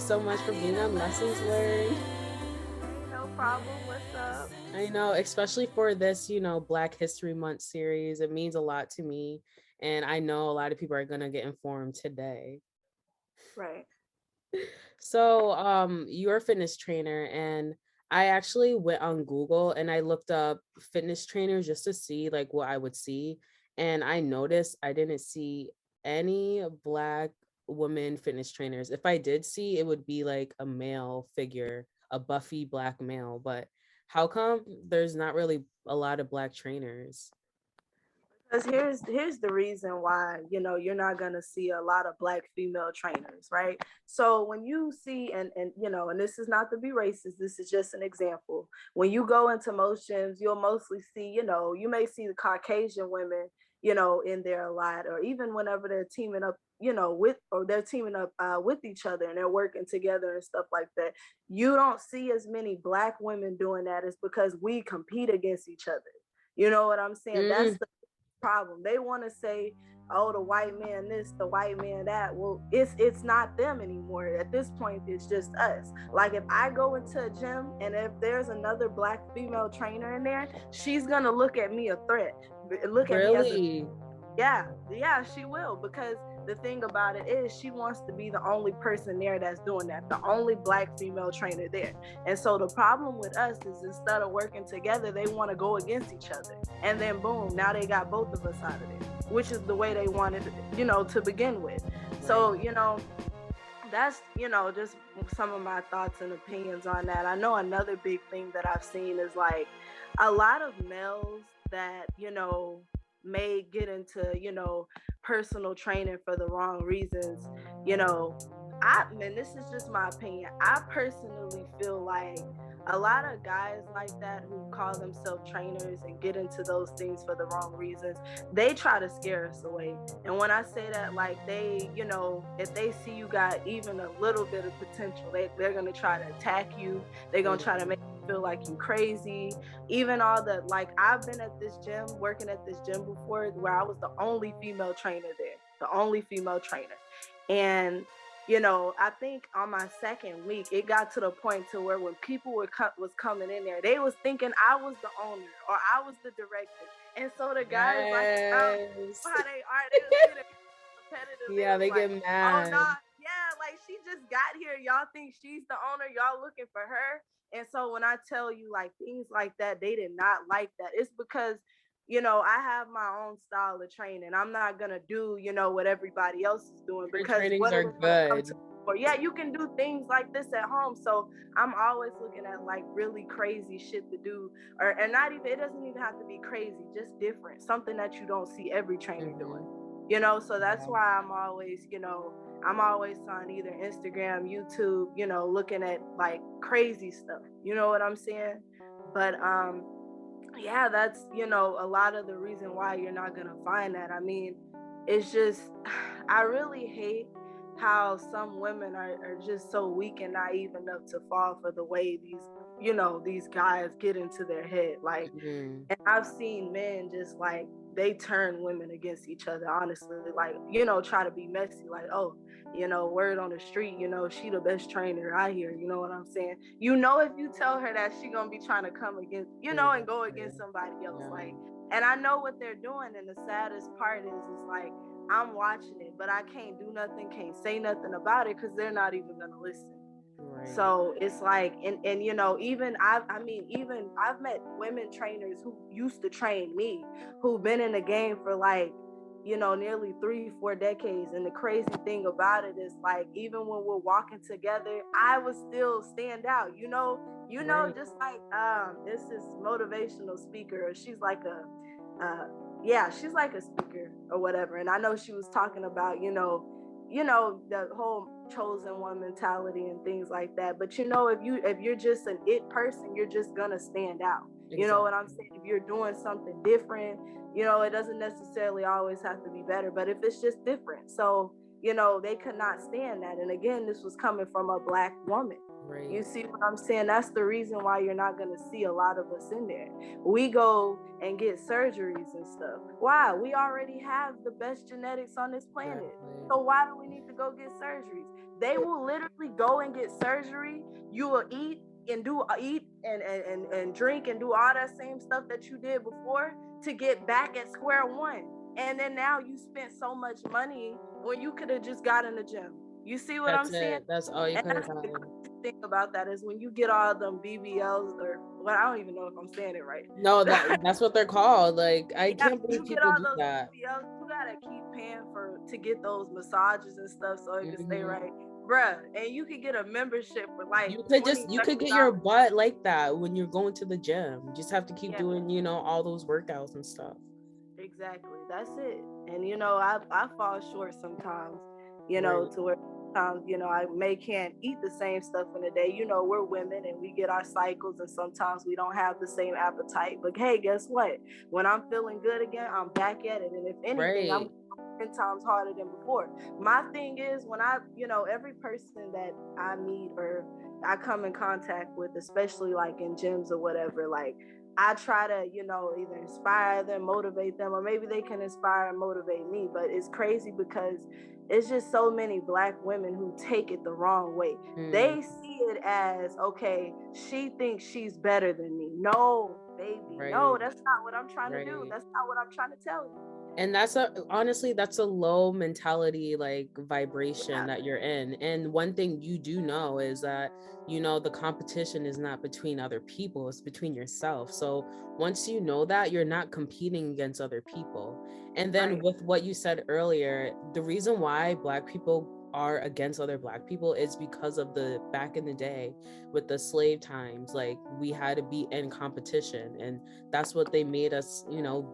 so much for being on Lessons Learned. No problem. What's up? I know, especially for this, Black History Month series, it means a lot to me. And I know a lot of people are going to get informed today. Right. So, you're a fitness trainer, and I actually went on Google and I looked up fitness trainers just to see like what I would see. And I noticed I didn't see any Black women fitness trainers. If I did see, it would be like a male figure, a buffy Black male. But how come there's not really a lot of Black trainers? Because here's the reason why you're not gonna see a lot of Black female trainers, right? So when you see and this is not to be racist, this is just an example. When you go into most gyms, you'll mostly see you may see the Caucasian women in there a lot, or even whenever they're teaming up with each other and they're working together and stuff like that. You don't see as many Black women doing that. Is because we compete against each other. You know what I'm saying? That's Mm, the problem. They want to say, oh, the white man this, the white man that. Well, it's not them anymore. At this point, it's just us. Like if I go into a gym and if there's another Black female trainer in there, she's gonna look at me a threat. Look at me as a really? yeah, she will, because the thing about it is she wants to be the only person there that's doing that, the only Black female trainer there. And so the problem with us is instead of working together, they want to go against each other. And then boom, now they got both of us out of there, which is the way they wanted, to begin with. So, that's, just some of my thoughts and opinions on that. I know another big thing that I've seen is like a lot of males that, may get into, personal training for the wrong reasons. And this is just my opinion. I personally feel like a lot of guys like that who call themselves trainers and get into those things for the wrong reasons, they try to scare us away. And when I say that, like if they see you got even a little bit of potential, they're going to try to attack you. They're going to try to make you feel like you crazy. Even all the, like, I've been at this gym, working at this gym before, where I was the only female trainer there, the only female trainer. And I think on my second week, it got to the point to where when people was coming in there, they was thinking I was the owner or I was the director. And so the guys, like, Yes. how they are, they was getting competitive. They Yeah, was they like, get oh, mad. nah, yeah, like she just got here. Y'all think she's the owner. Y'all looking for her. And so when I tell you like things like that, they did not like that. It's because I have my own style of training. I'm not gonna do, what everybody else is doing, Your because trainings what are are they gonna come to good. for? Yeah, you can do things like this at home. So I'm always looking at like really crazy shit to do, and not even, it doesn't even have to be crazy, just different, something that you don't see every trainer doing. So that's why I'm always on either Instagram, YouTube, looking at like crazy stuff. You know what I'm saying? But yeah, that's a lot of the reason why you're not gonna find that. I mean, it's just I really hate how some women are just so weak and naive enough to fall for the way these guys get into their head. Like, Mm-hmm. and I've seen men just like they turn women against each other, honestly, like, try to be messy, like, oh, word on the street, she the best trainer I hear, you know what I'm saying? If you tell her that, she gonna be trying to come against, and go against somebody else. Yeah. Like, and I know what they're doing, and the saddest part is like I'm watching it, but I can't do nothing, can't say nothing about it, because they're not even gonna listen. Right. So it's like, and even even I've met women trainers who used to train me, who've been in the game for like, nearly 3-4 decades. And the crazy thing about it is like, even when we're walking together, I would still stand out, Right. just like this is motivational speaker. She's like yeah, she's like a speaker or whatever. And I know she was talking about, the whole chosen one mentality and things like that. But if you're just an it person, you're just gonna stand out. You know what I'm Exactly. saying? If you're doing something different, it doesn't necessarily always have to be better, but if it's just different. So, they could not stand that. And again, this was coming from a Black woman. Right. You see what I'm saying? That's the reason why you're not going to see a lot of us in there. We go and get surgeries and stuff. Why? We already have the best genetics on this planet. Exactly. So why do we need to go get surgeries? They will literally go and get surgery. You will eat and drink and do all that same stuff that you did before to get back at square one. And then now you spent so much money when you could have just got in the gym. You see what I'm saying? That's all you And could have that's the gotten. crazy thing about that is when you get all them BBLs or well, I don't even know if I'm saying it right. No, that's what they're called. Like, I Yeah, can't believe you get people all do those that. BBLs, you gotta keep paying to get those massages and stuff so it can stay Mhm. right. Bruh, and you can get a membership for like You could get your butt like that when you're going to the gym. You just have to keep doing, all those workouts and stuff. Exactly. That's it. And I fall short sometimes, Right. to where sometimes, I can't eat the same stuff in a day. We're women and we get our cycles and sometimes we don't have the same appetite. But hey, guess what? When I'm feeling good again, I'm back at it. And if anything, I'm Right. 10 times harder than before. My thing is when every person that I meet or I come in contact with, especially like in gyms or whatever, like I try to, either inspire them, motivate them, or maybe they can inspire and motivate me. But it's crazy because it's just so many Black women who take it the wrong way. They see it as, okay, she thinks she's better than me. No, baby. No, Right. that's not what I'm trying to do. Right. That's not what I'm trying to tell you. And honestly, that's a low mentality, like, vibration that you're in. And one thing you do know is that, the competition is not between other people, it's between yourself. So once you know that, you're not competing against other people. And then Right. with what you said earlier, the reason why Black people are against other Black people is because of the back in the day with the slave times. Like, we had to be in competition, and that's what they made us,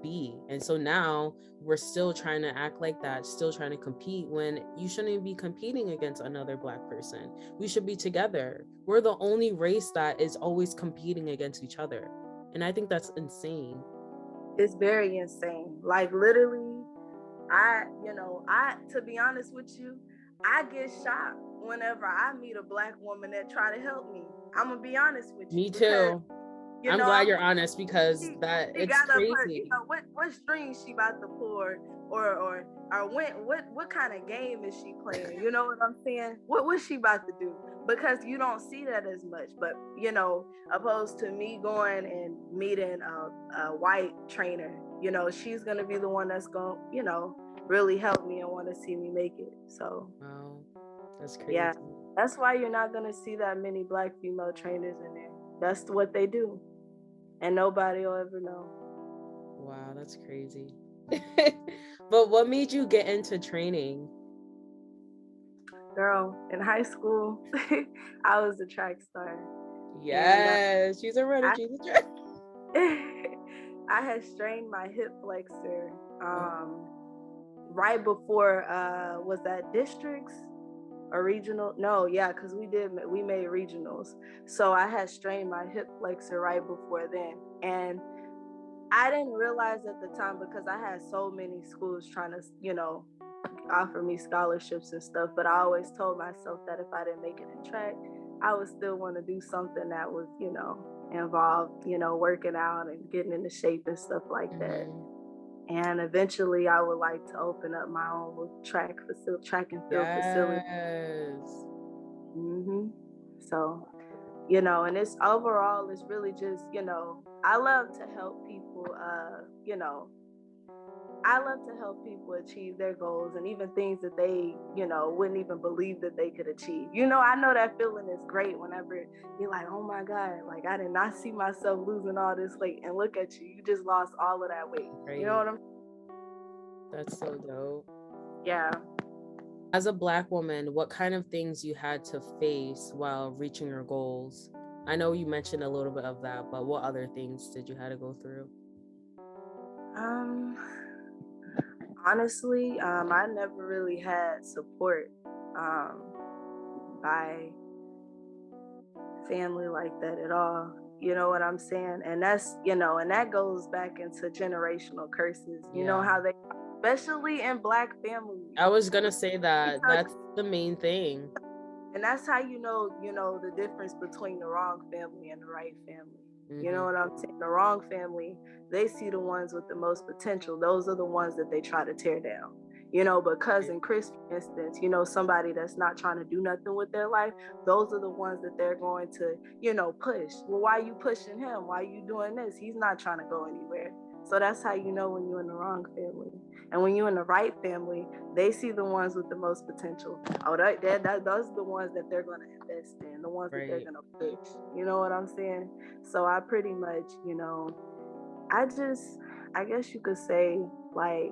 be. And so now we're still trying to act like that, still trying to compete, when you shouldn't be competing against another Black person. We should be together. We're the only race that is always competing against each other. And I think that's insane. It's very insane. Like literally, I to be honest with you, I get shocked whenever I meet a Black woman that try to help me. I'm gonna be honest with you Me because too. I'm glad I'm you're honest, because that she it's got up her, crazy. what strings she about to pull, or what kind of game is she playing? You know what I'm saying? What's she about to do? Because you don't see that as much. But opposed to me going and meeting a white trainer, she's gonna be the one that's gonna, really help me and want to see me make it. So Wow, that's crazy. yeah, that's why you're not gonna see that many Black female trainers in there. That's what they do, and nobody will ever know. Wow, that's crazy. But what made you get into training? Girl, in high school, I was a track star. Yes, she's a runner. She's a track. I had strained my hip flexor right before was that districts or regional? No, yeah, because we made regionals. So I had strained my hip flexor right before then. And I didn't realize at the time because I had so many schools trying to, offer me scholarships and stuff. But I always told myself that if I didn't make it in track, I would still want to do something that was, involved, working out and getting into shape and stuff like that. And eventually I would like to open up my own track and field facility. Yes. Mm-hmm. So, and it's overall, it's really just, I love to help people, I love to help people achieve their goals and even things that they, wouldn't even believe that they could achieve. I know that feeling is great whenever you're like, oh my God, like I did not see myself losing all this weight, and look at you, you just lost all of that weight. Right. You know what I'm saying? That's so dope. Yeah. As a Black woman, what kind of things you had to face while reaching your goals? I know you mentioned a little bit of that, but what other things did you have to go through? Honestly, I never really had support by family like that at all. You know what I'm saying? And that's, and that goes back into generational curses. You know how they, especially in Black families. I was gonna say that. That's the main thing. And that's how you know the difference between the wrong family and the right family. You know what I'm saying? The wrong family, they see the ones with the most potential. Those are the ones that they try to tear down. But cousin Chris, for instance, somebody that's not trying to do nothing with their life, those are the ones that they're going to, push. Well, why are you pushing him? Why are you doing this? He's not trying to go anywhere. So that's how you know when you're in the wrong family. And when you're in the right family, they see the ones with the most potential. Oh, those are the ones that they're going to invest in, the ones that they're going to push. You know what I'm saying? So I pretty much, I guess you could say, like,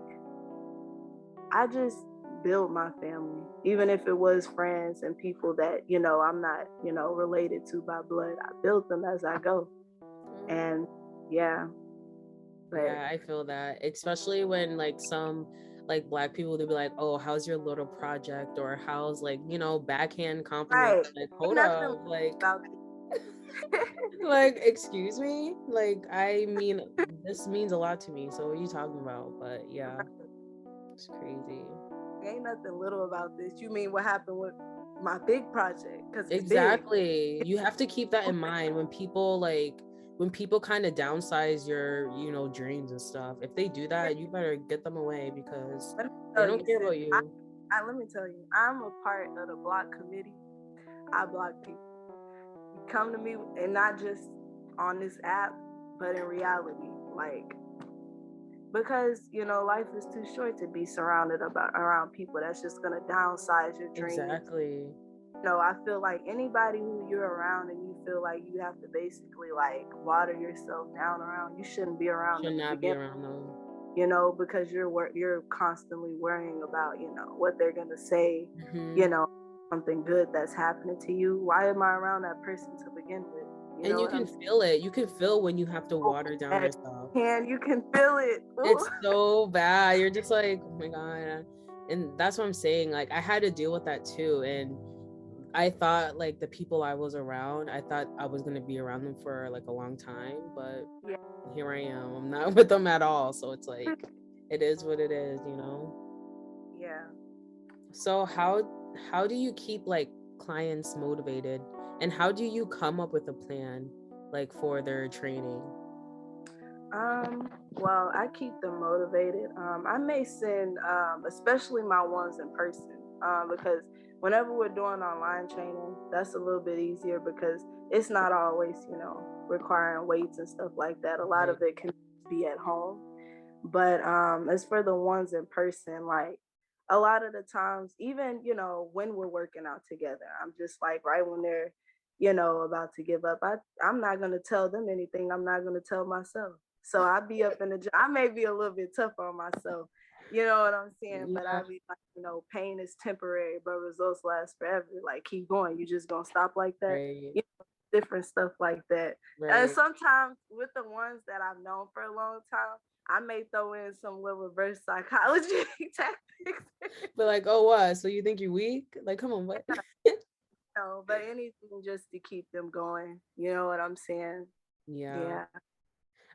I just build my family, even if it was friends and people that, I'm not, related to by blood. I built them as I go. And yeah. Yeah, I feel that, especially when like some like Black people, they'll be like, oh, how's your little project, or how's like, backhand compliments, like, hold up, like like, excuse me, like, I mean, this means a lot to me, so what are you talking about? But yeah, it's crazy. Ain't nothing little about this. You mean what happened with my big project? Because exactly, you have to keep that in mind when people kind of downsize your dreams and stuff. If they do that, you better get them away, because they don't care about you. Let me tell you, I'm a part of the block committee. I block people. You come to me, and not just on this app, but in reality, like, because life is too short to be surrounded around people that's just gonna downsize your dreams. Exactly. I feel like anybody who you're around and you feel like you have to basically like water yourself down around, you shouldn't be around them. Should not be around them. Because you're constantly worrying about what they're gonna say. Something good that's happening to you. Why am I around that person to begin with? And you can feel it. You can feel when you have to water down yourself. And you can feel it. Ooh. It's so bad. You're just like, oh my God. And that's what I'm saying. Like, I had to deal with that too. And I thought like the people I was around, I thought I was going to be around them for like a long time. But here I am. I'm not with them at all. So it's like, it is what it is, Yeah. So how do you keep like clients motivated, and how do you come up with a plan like for their training? Well, I keep them motivated. I may send especially my ones in person, because whenever we're doing online training, that's a little bit easier because it's not always requiring weights and stuff like that. A lot of it can be at home. But as for the ones in person, like, a lot of the times, even when we're working out together, I'm just like, right when they're about to give up, I'm not going to tell them anything I'm not going to tell myself. So I be up in the gym. I may be a little bit tough on myself, you know what I'm saying? But I be like, pain is temporary, but results last forever. Like, keep going. You just gonna stop like that? Different stuff like that. And sometimes with the ones that I've known for a long time, I may throw in some little reverse psychology tactics. But like, oh, what? So you think you're weak? Like, come on, what? No, but anything just to keep them going. You know what I'm saying? Yeah.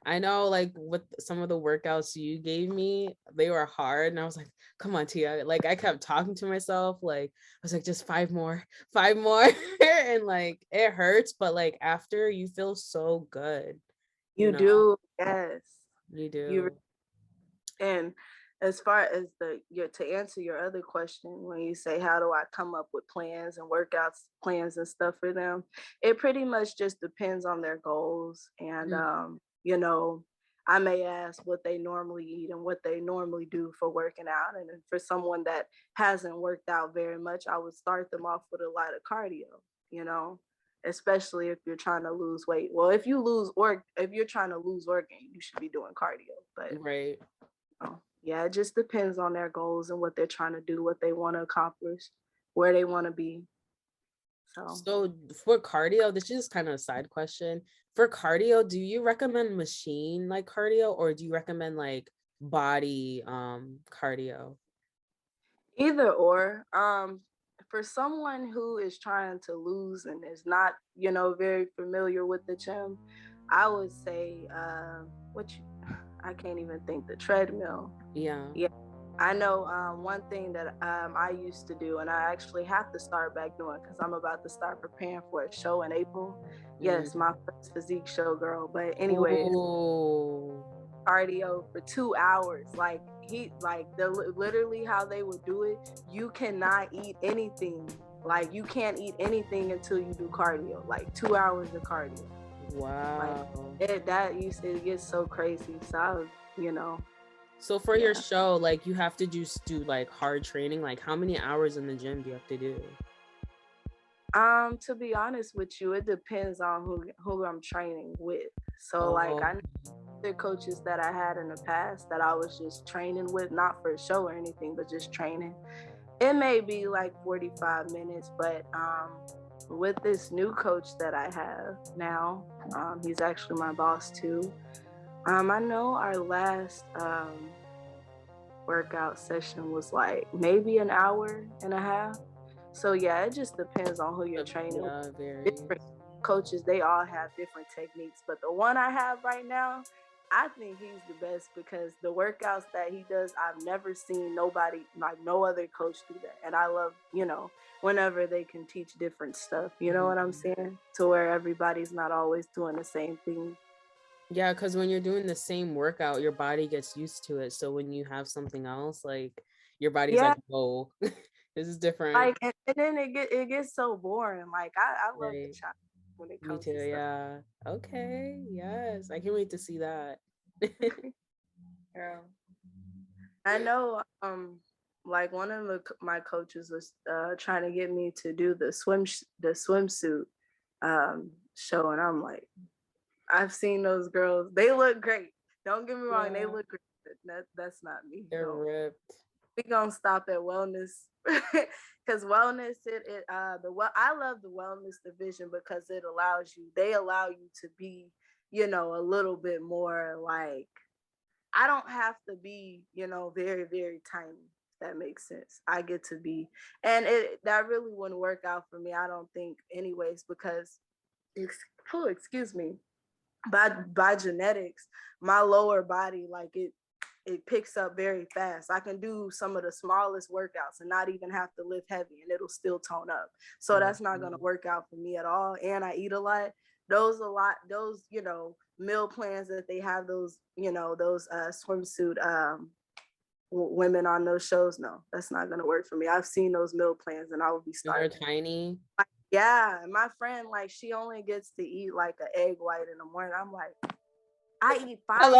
I know, like, with some of the workouts you gave me, they were hard. And I was like, come on, Tia. Like, I kept talking to myself. Like, I was like, just 5 more. And like, it hurts. But like, after, you feel so good. You do. Yes. You do. And as far as to answer your other question, when you say how do I come up with plans and workouts plans and stuff for them, it pretty much just depends on their goals. And I may ask what they normally eat and what they normally do for working out. And for someone that hasn't worked out very much, I would start them off with a lot of cardio, especially if you're trying to lose weight. Well, if you're trying to lose organ, you should be doing cardio. But yeah, it just depends on their goals and what they're trying to do, what they want to accomplish, where they want to be. So for cardio, this is kind of a side question. For cardio, do you recommend machine like cardio, or do you recommend like body cardio? Either or. For someone who is trying to lose and is not, very familiar with the gym, I would say I can't even think, the treadmill. Yeah. I know one thing that I used to do, and I actually have to start back doing because I'm about to start preparing for a show in April. Yes, my first physique show, girl. But anyways, Oh, cardio for 2 hours. Like literally how they would do it. You cannot eat anything. Like you can't eat anything until you do cardio. Like 2 hours of cardio. wow. Like it gets so crazy. So I was, So for your show, like you have to just do like hard training. Like how many hours in the gym do you have to do? To be honest with you, it depends on who I'm training with. So like Oh, I know the coaches that I had in the past that I was just training with, not for a show or anything, but just training. It may be like 45 minutes, but with this new coach that I have now, he's actually my boss too. I know our last workout session was like maybe an hour and a half. So yeah, it just depends on who you're training with. yeah, very. Different coaches, they all have different techniques, but the one I have right now, I think he's the best because the workouts that he does, I've never seen nobody, like no other coach do that. And I love, whenever they can teach different stuff, you know what I'm saying? To where everybody's not always doing the same thing. Yeah, because when you're doing the same workout, your body gets used to it. So when you have something else, like your body's like, whoa, this is different. Like, and then it gets so boring. Like I love the Right. challenge when it Me comes too, to stuff. yeah. Okay, yes. I can't wait to see that. Yeah. I know like one of my coaches was trying to get me to do the swimsuit show, and I'm like, I've seen those girls. They look great. Don't get me wrong, they look great. That's not me. They're No. ripped. We gonna stop at wellness because wellness I love the wellness division because they allow you to be, a little bit more like, I don't have to be, very, very tiny. If that makes sense. I get to be, and that really wouldn't work out for me, I don't think, anyways, because excuse me, by genetics, my lower body, like it picks up very fast. I can do some of the smallest workouts and not even have to lift heavy and it'll still tone up. So that's not going to work out for me at all. And I eat a lot. Those, meal plans that they have, those swimsuit women on those shows. No, that's not going to work for me. I've seen those meal plans and I would be starving. They're tiny. Yeah. My friend, like, she only gets to eat like an egg white in the morning. I'm like, I eat five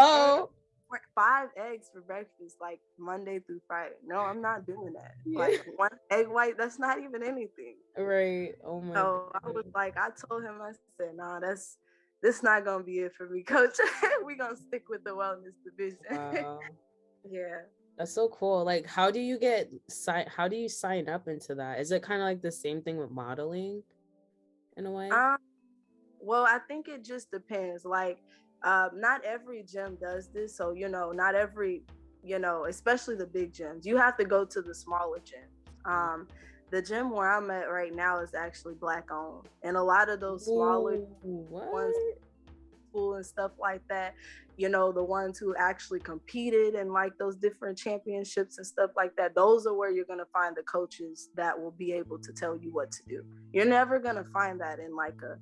eggs for breakfast, like Monday through Friday. No, I'm not doing that. Yeah. Like one egg white, that's not even anything. Right. Oh my God. So I was like, I told him, I said, nah, this not gonna be it for me, coach. We gonna stick with the wellness division. Wow. Yeah. That's so cool. Like, how do you sign up into that? Is it kind of like the same thing with modeling in a way? Well, I think it just depends. Like, not every gym does this. So, not every, especially the big gyms. You have to go to the smaller gyms. The gym where I'm at right now is actually Black owned. And a lot of those smaller ones, school and stuff like that, the ones who actually competed in like those different championships and stuff like that, those are where you're going to find the coaches that will be able to tell you what to do. You're never going to find that in like a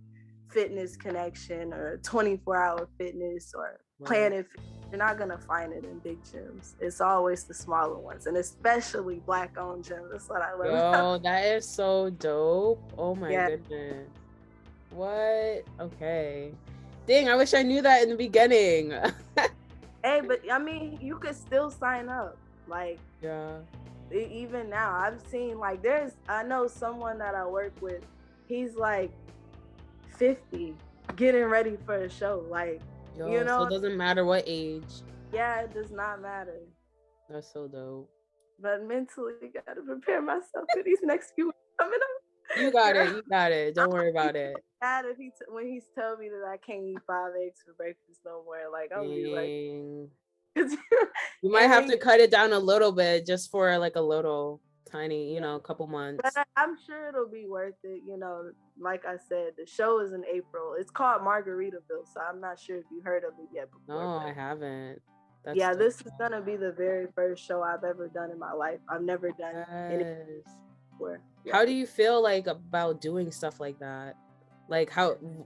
Fitness Connection or 24-hour fitness or Planet Fitness. You're not gonna find it in big gyms. It's always the smaller ones, and especially Black owned gyms. That's what I love. Yo, that is so dope. Oh my goodness. What? Okay. Dang, I wish I knew that in the beginning. Hey, but I mean, you could still sign up. Like, yeah. Even now, I've seen like I know someone that I work with. He's like 50 getting ready for a show, like, so it doesn't matter what age. Yeah, it does not matter. That's so dope. But mentally, gotta prepare myself for these next few weeks coming up. You got it. Don't worry about it. If when he's telling me that I can't eat 5 eggs for breakfast no more, like, I'll be like, you might have to cut it down a little bit just for like a little tiny, a couple months. But I'm sure it'll be worth it. Like I said, the show is in April. It's called Margaritaville, so I'm not sure if you heard of it yet before. No, I haven't. That's Yeah, dope. this is gonna be the very first show I've ever done in my life. I've never done any Yes. before. Yeah. How do you feel like about doing stuff like that? Like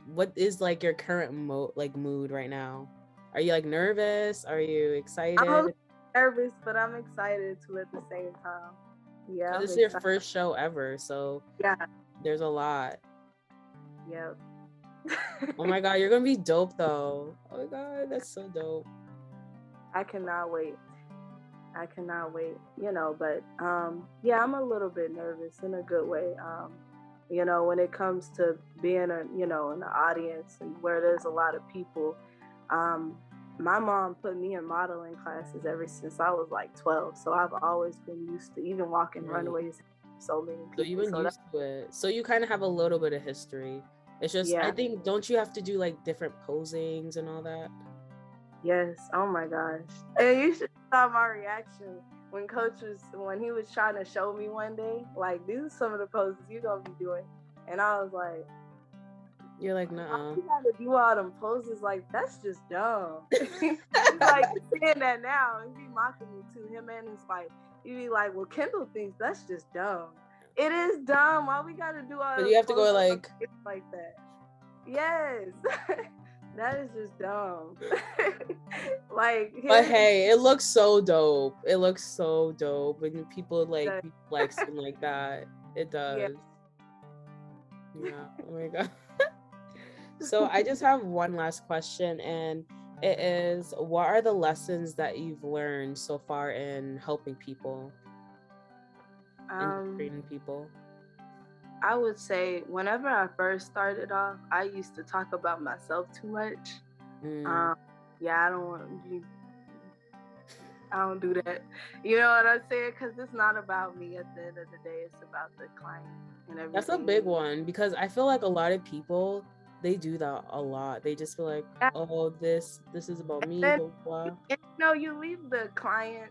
what is like your current mood right now? Are you like nervous? Are you I'm a excited? little nervous, but I'm excited too at the same time. Yeah, Because I'm it's your excited. first show ever, so Yeah. there's a lot. Yep. Oh my god, you're gonna be dope though. Oh my god, that's so dope. I cannot wait. I cannot wait. But yeah, I'm a little bit nervous in a good way. When it comes to being in the audience and where there's a lot of people. My mom put me in modeling classes ever since I was like 12. So I've always been used to even walking runways, so many people. So you've been used to it. So you kind of have a little bit of history. It's just, yeah. I think, don't you have to do like different posings and all that? Yes. Oh my gosh. And you should saw my reaction when he was trying to show me one day, like, these are some of the poses you're going to be doing. And I was like, you're like, nah. You gotta do all them poses, like, that's just dumb. He's like saying that now and be mocking me too. Him and his wife. He'd be like, well, Kendall thinks that's just dumb. It is dumb. Why we gotta do all But those you have to poses go like that? Yes. That is just dumb. But hey, it looks so dope. It looks so dope when people like be flexing like that. It does. Yeah. Oh my god. So I just have one last question, and it is, what are the lessons that you've learned so far in helping people, in training people? I would say whenever I first started off, I used to talk about myself too much. Yeah, I don't do that. You know what I'm saying? Because it's not about me at the end of the day. It's about the client and everything. That's a big one, because I feel like a lot of people, they do that a lot. They just feel like, oh, this is about me, blah, blah. You leave the client,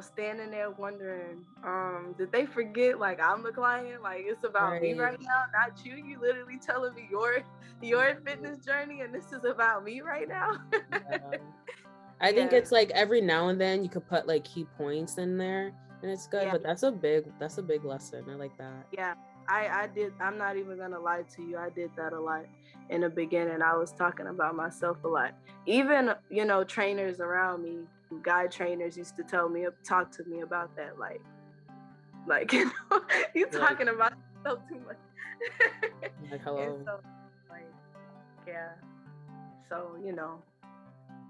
standing there wondering, did they forget, like, I'm the client? Like, it's about me right now, not you. You literally telling me your fitness journey, and this is about me right now. Yeah. I think it's like every now and then you could put like key points in there and it's good, but that's a big lesson. I like that. Yeah, I did. I'm not even gonna lie to you. I did that a lot in the beginning. I was talking about myself a lot. Even, trainers around me, guy trainers, used to talk to me about that. Like, you talking about yourself too much. Like, hello. So, yeah. So,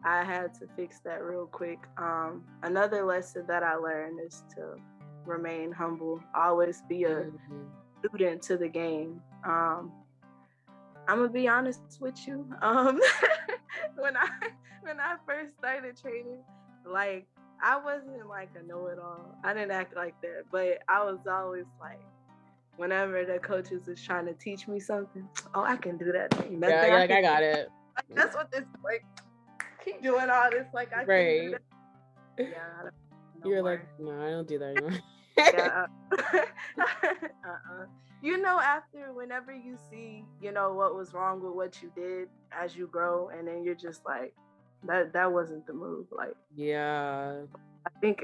I had to fix that real quick. Another lesson that I learned is to remain humble. Always be a student to the game. I'm gonna be honest with you. When I first started training, like, I wasn't like a know-it-all. I didn't act like that, but I was always like, whenever the coaches was trying to teach me something, oh, I can do that thing. Yeah, like, I got it. Like, that's what this, like, keep doing all this, like, I can do that. Yeah, you're like, no, I don't do that anymore. Yeah. After, whenever you see, what was wrong with what you did as you grow, and then you're just like, that wasn't the move. Like, yeah, I think,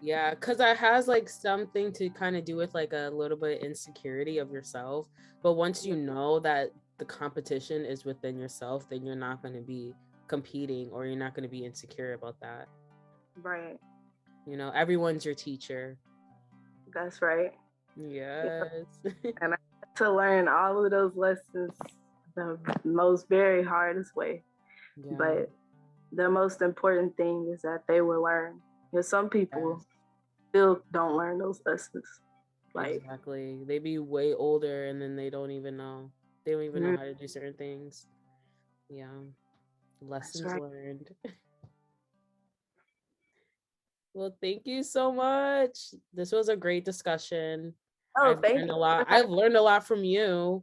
yeah, because that has like something to kind of do with like a little bit of insecurity of yourself. But once you know that the competition is within yourself, then you're not going to be competing, or you're not going to be insecure about that. Right. Everyone's your teacher. That's right. Yes. And I had to learn all of those lessons the most very hardest way. Yeah. But the most important thing is that they will learn. Because some people still don't learn those lessons. Like, exactly. They be way older and then they don't even know. They don't even know how to do certain things. Yeah. Lessons learned. Well, thank you so much. This was a great discussion. Oh, thank you. I've learned a lot from you.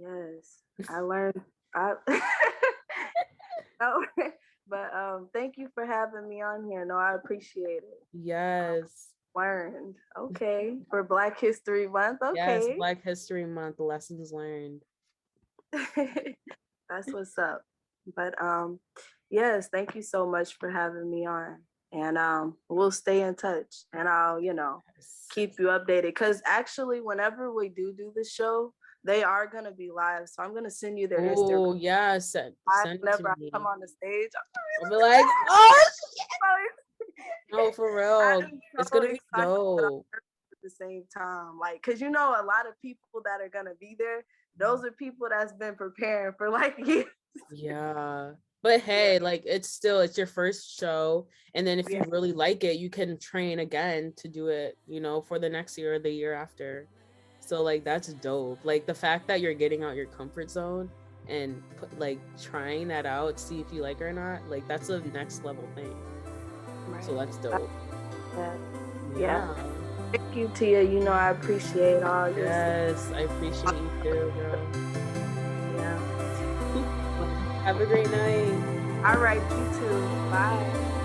Yes, I learned. But thank you for having me on here. No, I appreciate it. Yes. Learned. Okay. For Black History Month. Okay. Yes, Black History Month, lessons learned. That's what's up. But yes, thank you so much for having me on. And we'll stay in touch, and I'll, Yes. keep you updated. Because actually, whenever we do the show, they are gonna be live. So I'm gonna send you their Instagram Oh, yeah, send it to whenever I come me. on the stage. I'll be like, oh, I'm no, for real. I'm It's so gonna be excited, but I'm dope. nervous at the same time. Like, cause a lot of people that are gonna be there, those are people that's been preparing for like years. Yeah. But Yeah, hey, like it's your first show. And then if yeah, you really like it, you can train again to do it, for the next year or the year after. So like that's dope. Like the fact that you're getting out your comfort zone and like trying that out, see if you like it or not, like that's a next level thing. So right. that's dope. Yeah, yeah. Yeah. Thank you, Tia. I appreciate all your support. Yes, I appreciate you too, girl. Yeah. Have a great night. All right, you too. Bye.